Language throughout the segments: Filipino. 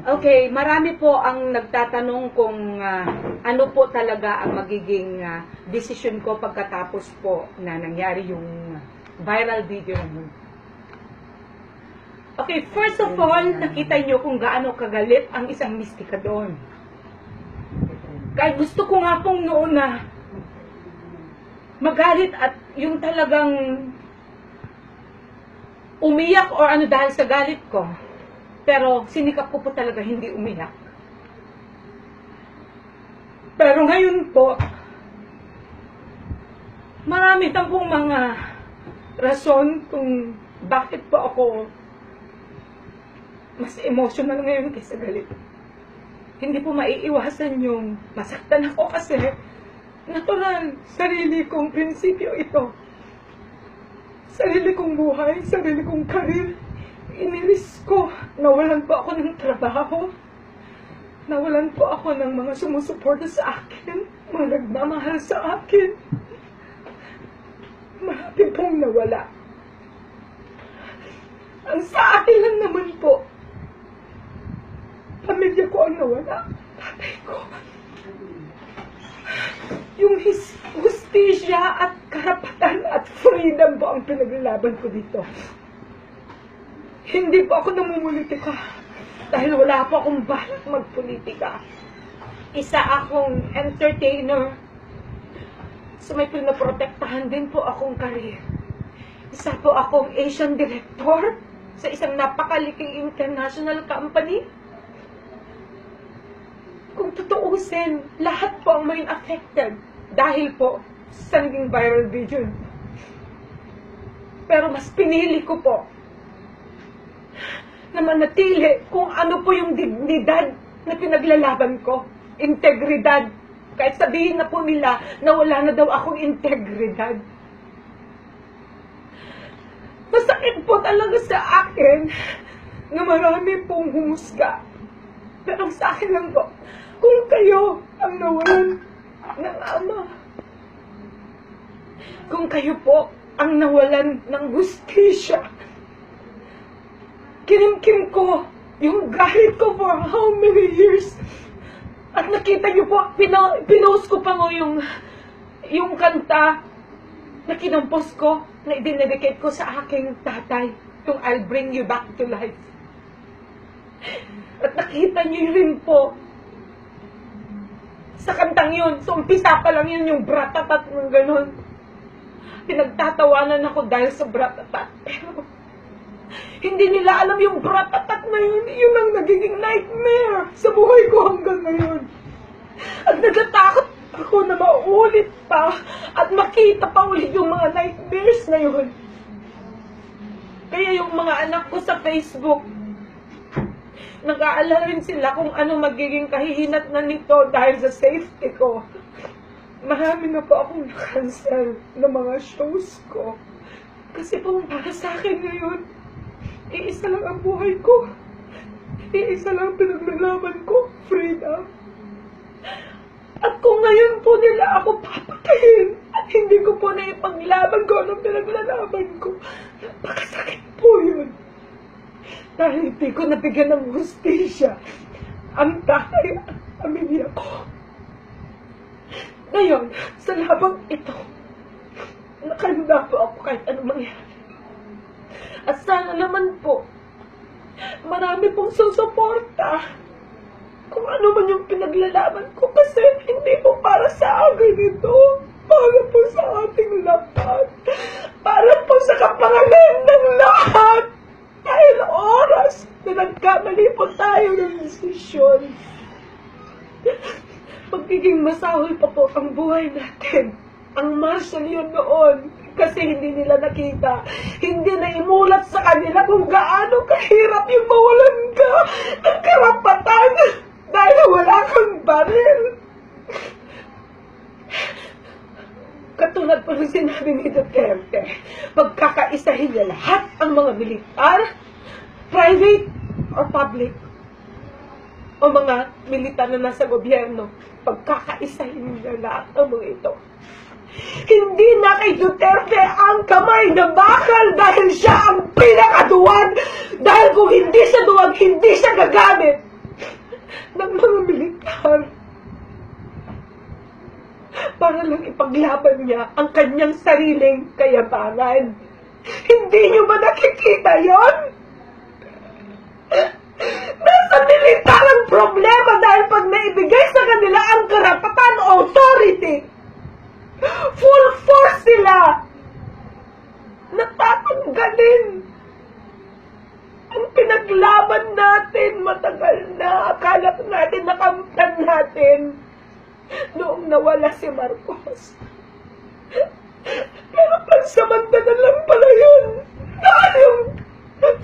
Okay, marami po ang nagtatanong kung ano po talaga ang magiging desisyon ko pagkatapos po na nangyari yung viral video na yun. Okay, first of all, nakita nyo kung gaano kagalit ang isang mistika doon. Kahit gusto ko nga pong noon na magalit at yung talagang umiyak or ano dahil sa galit ko. Pero sinikap ko po talaga hindi umiyak. Pero ngayon po, marami tang pong mga rason kung bakit po ako mas emotional ngayon kaysa galit. Hindi po maiiwasan yung masaktan ako kasi natural, sarili kong prinsipyo ito. Sarili kong buhay, sarili kong karir. Iniris ko, nawalan po ako ng trabaho. Nawalan po ako ng mga sumusuporta sa akin, mga nagmamahal sa akin. Marami pong nawala. Ang sa akin lang naman po, pamilya ko ang nawala. Tatay ko. Yung hustisya at karapatan at freedom po ang pinaglalaban ko dito. Hindi po ako namumulitika dahil wala po akong balak magpolitika. Isa akong entertainer. So may pinaprotektahan din po akong career. Isa po akong Asian director sa isang napakaliking international company. Kung tutuusin, lahat po ang may affected dahil po sa naging viral video. Pero mas pinili ko po na manatili kung ano po yung dignidad na pinaglalaban ko. Integridad. Kahit sabihin na po nila na wala na daw akong integridad. Masakit po talaga sa akin na marami pong humusga. Pero sa akin lang po, kung kayo ang nawalan ng ama, kung kayo po ang nawalan ng hustisya, kinimkim ko yung galit ko for how many years. At nakita niyo po, pinost ko pa mo yung kanta na kinompos ko, na idinedicate ko sa aking tatay, yung I'll Bring You Back to Life. At nakita niyo rin po sa kantang yun, so umpisa pa lang yun yung bratatat ng ganun. Pinagtatawanan ako dahil sa bratatat. Pero hindi nila alam yung bratatat na yun. Yun ang nagiging nightmare sa buhay ko hanggang ngayon. At natatakot ako na maulit pa at makita pa ulit yung mga nightmares na yun. Kaya yung mga anak ko sa Facebook, nag-aalala rin sila kung ano magiging kahihinat na nito dahil sa safety ko. Marami na po akong na-cancel ng mga shows ko. Kasi po para sa akin ngayon, iisa lang ang buhay ko. Iisa lang ang pinaglalaban ko, freedom. At kung ngayon po nila ako papatayin at hindi ko po na ipaglaban ko anong pinaglalaban ko, napakasakit po yun. Dahil hindi ko nabigyan ng hustisya ang tatay at pamilya ko. Ngayon, sa labang ito, nakahanda po ako kahit anong mangyari. At sana naman po, marami pong susuporta kung ano man yung pinaglalaban ko kasi hindi po para sa akin ito. Para po sa ating lahat. Para po sa kapakanan ng lahat. Dahil oras na nagkamali po tayo ng desisyon. Magiging masahol pa po ang buhay natin. Ang martial yun noon. Kasi hindi nila nakita. Hindi na imulat sa kanila kung gaano kahirap yung mawalan ka ng karapatan dahil wala kang baril. Katulad po ng sinabi ni Duterte, pagkakaisahin niya lahat ang mga militar, private or public, o mga militar na nasa gobyerno, pagkakaisahin niya lahat ang mga ito. Hindi na kay Duterte ang kamay na bakal dahil siya ang pinakaduwa hindi siya duwag, hindi siya gagamit ng mga militar para lang ipaglaban niya ang kanyang sariling kayabangan. Hindi niyo ba nakikita yon? Nasa militar ang problema dahil pag naibigay sa kanila ang karapatan o authority, full force sila natatanggalin. Ang pinaglaban natin matagal na, akala natin nakamtan natin noong nawala si Marcos. Pero pansamantala lang pala yun. Dahil yung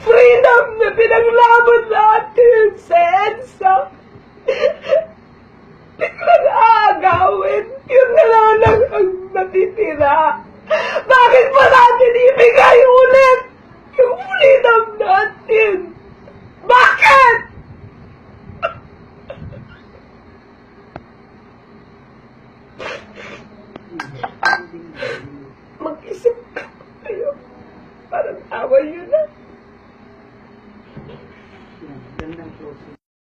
freedom na pinaglaban natin sa EDSA, biglang aagawin. Yun na lang ang natitira. Bakit pa natin ibigay ulit yung freedom natin? Bakit? Mag-isip ka kayo. Parang away yun na. Gandang closing.